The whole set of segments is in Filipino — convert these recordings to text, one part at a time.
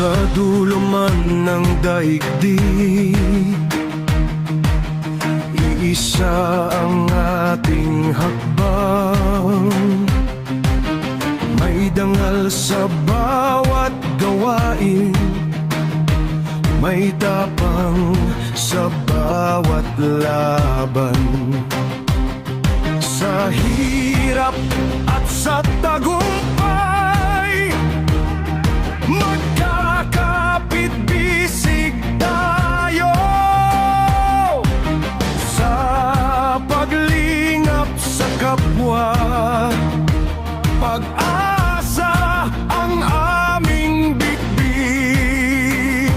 Sa dulo man ng daigdig, iisa ang ating hakbang. May dangal sa bawat gawain, may tapang sa bawat laban. Sa hirap at sa tagumpay, magkakapit-bisig tayo. Sa paglingap sa kapwa, pag-asa ang aming bitbit.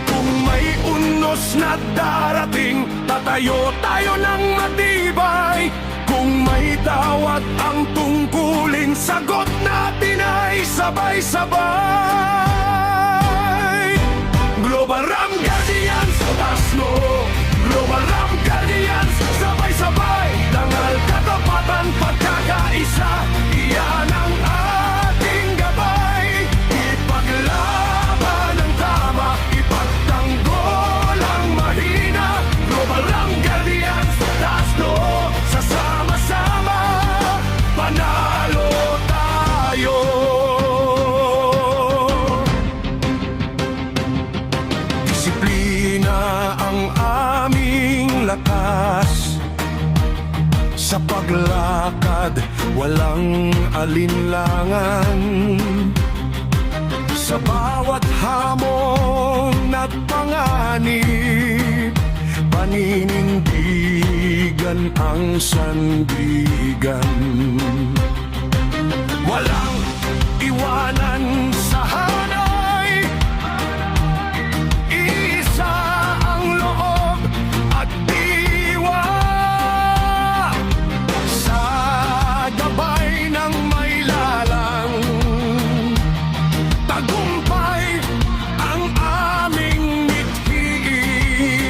Kung may unos na darating, tatayo tayo ng matibay. Kung may tawat ang tungkulin, sagot natin ay sabay-sabay. Global Ram Guardians, Tasno. Global Ram Guardians, sabay-sabay. Dangal, katapatan, pagkakaisa, iyan ang ating gabay. Ipaglaban ang tama, ipagtanggol ang mahina. Global Ram Guardians, Tasno. Sasama-sama, panalo tayo. Disiplina ang aming lakas. Sa paglakad, walang alinlangan. Sa bawat hamon at panganib, paninindigan ang sandigan. Walang iwanan sa hanay, isa ang loob at diwa. Sa gabay ng may lalang, tagumpay ang aming mithiin.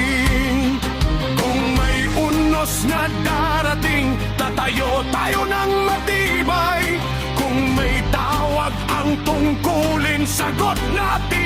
Kung may unos na darating, tatayo tayo ng matibay. Kung may tawag ang tungkulin, sagot natin